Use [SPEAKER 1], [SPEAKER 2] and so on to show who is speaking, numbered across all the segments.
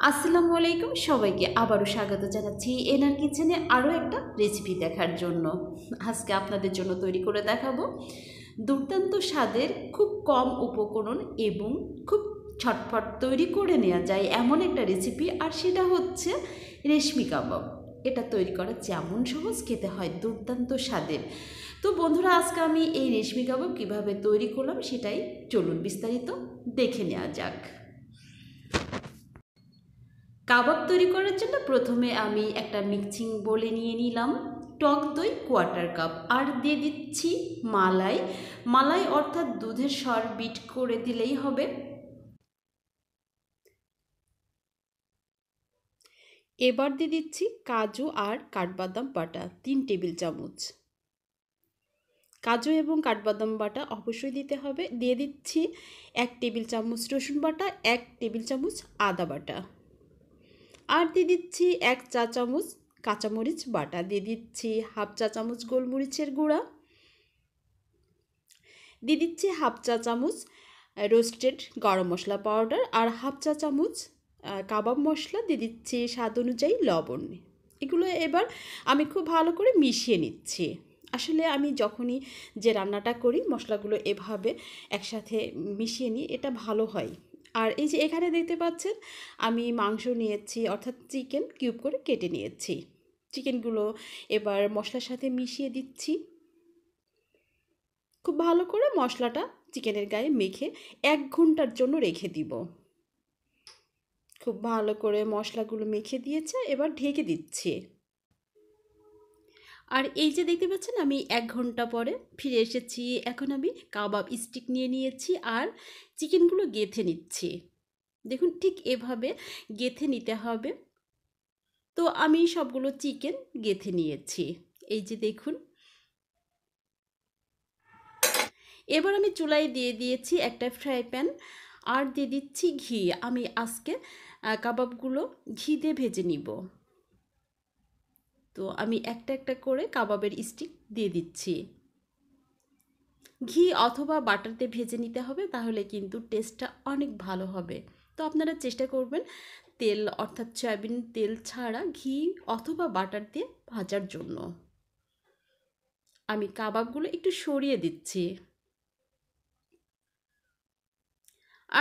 [SPEAKER 1] আসসালামু আলাইকুম সবাইকে আবারও স্বাগত জানাচ্ছি এনার কিচেনে আরও একটা রেসিপি দেখার জন্য। আজকে আপনাদের জন্য তৈরি করে দেখাবো দুর্দান্ত স্বাদের খুব কম উপকরণ এবং খুব ঝটপট তৈরি করে নেওয়া যায় এমন একটা রেসিপি, আর সেটা হচ্ছে রেশমি কাবাব। এটা তৈরি করা যেমন সহজ, খেতে হয় দুর্দান্ত স্বাদের। তো বন্ধুরা, আজকে আমি এই রেশমি কাবাব কীভাবে তৈরি করলাম সেটাই চলুন বিস্তারিত দেখে নেওয়া যাক। কাবাব তৈরি করার জন্য প্রথমে আমি একটা মিক্সিং বোলে নিয়ে নিলাম টক দই কোয়ার্টার কাপ, আর দিয়ে দিচ্ছি মালাই অর্থাৎ দুধের স্বর বিট করে দিলেই হবে। এবার দিয়ে দিচ্ছি কাজু আর কাঠবাদাম বাটা 3 টেবিল চামচ। কাজু এবং কাঠবাদাম বাটা অবশ্যই দিতে হবে। দিয়ে দিচ্ছি 1 টেবিল চামচ রসুন বাটা, 1 টেবিল চামচ আদা বাটা, আর দিয়ে দিচ্ছি 1 চা চামচ কাঁচামরিচ বাটা, দিয়ে দিচ্ছি হাফ চা চামচ গোলমরিচের গুঁড়া, দিয়ে দিচ্ছি হাফ চা চামচ রোস্টেড গরম মশলা পাউডার, আর হাফ চা চামচ কাবাব মশলা, দিয়ে দিচ্ছি স্বাদ অনুযায়ী লবণ। এগুলো এবার আমি খুব ভালো করে মিশিয়ে নিচ্ছি। আসলে আমি যখনই যে রান্নাটা করি মশলাগুলো এভাবে একসাথে মিশিয়ে নিই, এটা ভালো হয়। আর এই যে এখানে দেখতে পাচ্ছেন আমি মাংস নিয়েছি, অর্থাৎ চিকেন কিউব করে কেটে নিয়েছি। চিকেনগুলো এবার মশলার সাথে মিশিয়ে দিচ্ছি। খুব ভালো করে মশলাটা চিকেনের গায়ে মেখে 1 ঘন্টার জন্য রেখে দিব। খুব ভালো করে মশলাগুলো মেখে দিয়েছে, এবার ঢেকে দিচ্ছি। আর এই যে দেখতে পাচ্ছেন আমি 1 ঘন্টা পরে ফিরে এসেছি। এখন আমি কাবাব স্টিক নিয়ে নিয়েছি আর চিকেনগুলো গেঁথে নিচ্ছি। দেখুন ঠিক এভাবে গেঁথে নিতে হবে। তো আমি সবগুলো চিকেন গেঁথে নিয়েছি, এই যে দেখুন। এবার আমি চুলায় দিয়ে দিয়েছি একটা ফ্রাই প্যান, আর দিয়ে দিচ্ছি ঘি। আমি আজকে কাবাবগুলো ঘি দিয়ে ভেজে নিব। তো আমি একটা একটা করে কাবাবের স্টিক দিয়ে দিচ্ছি। ঘি অথবা বাটার দিয়ে ভেজে নিতে হবে, তাহলে কিন্তু টেস্টটা অনেক ভালো হবে। তো আপনারা চেষ্টা করবেন তেল অর্থাৎ সয়াবিন তেল ছাড়া ঘি অথবা বাটার দিয়ে ভাজার জন্য। আমি কাবাবগুলো একটু সরিয়ে দিচ্ছি।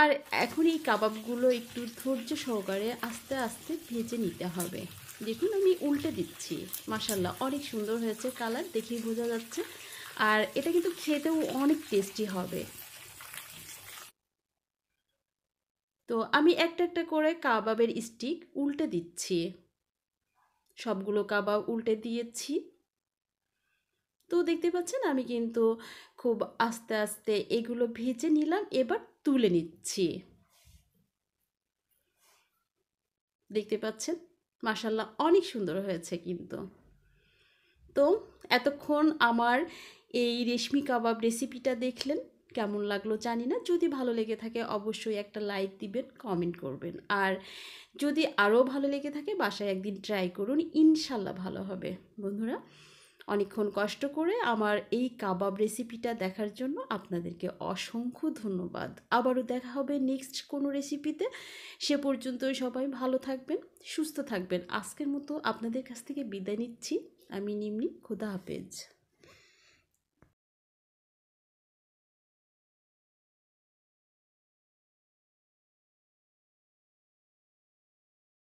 [SPEAKER 1] আর এখন এই কাবাবগুলো একটু ধৈর্য সহকারে আস্তে আস্তে ভেজে নিতে হবে। দেখুন আমি উল্টে দিচ্ছি। মাশাআল্লাহ অনেক সুন্দর হয়েছে, কালার দেখেই বোঝা যাচ্ছে। আর এটা কিন্তু খেতেও অনেক টেস্টি হবে। তো আমি একটা একটা করে কাবাবের স্টিক উল্টে দিচ্ছি। সবগুলো কাবাব উল্টে দিয়েছি। তো দেখতে পাচ্ছেন আমি কিন্তু খুব আস্তে আস্তে এগুলো ভেজে নিলাম, এবার তুলে নিচ্ছি। দেখতে পাচ্ছেন মাশাআল্লাহ অনেক সুন্দর হয়েছে কিন্তু। তো এতক্ষণ আমার এই রেশমি কাবাব রেসিপিটা দেখলেন, কেমন লাগলো জানি না। যদি ভালো লেগে থাকে অবশ্যই একটা লাইক দিবেন, কমেন্ট করবেন। আর যদি আরও ভালো লেগে থাকে বাসায় একদিন ট্রাই করুন, ইনশাল্লাহ ভালো হবে। বন্ধুরা, অনেকক্ষণ কষ্ট করে আমার এই কাবাব রেসিপিটা দেখার জন্য আপনাদেরকে অসংখ্য ধন্যবাদ। আবারও দেখা হবে নেক্সট কোনো রেসিপিতে। সে পর্যন্ত সবাই ভালো থাকবেন, সুস্থ থাকবেন। আজকের মতো আপনাদের কাছ থেকে বিদায় নিচ্ছি। আমি নিম্নি, খোদা হাফেজ।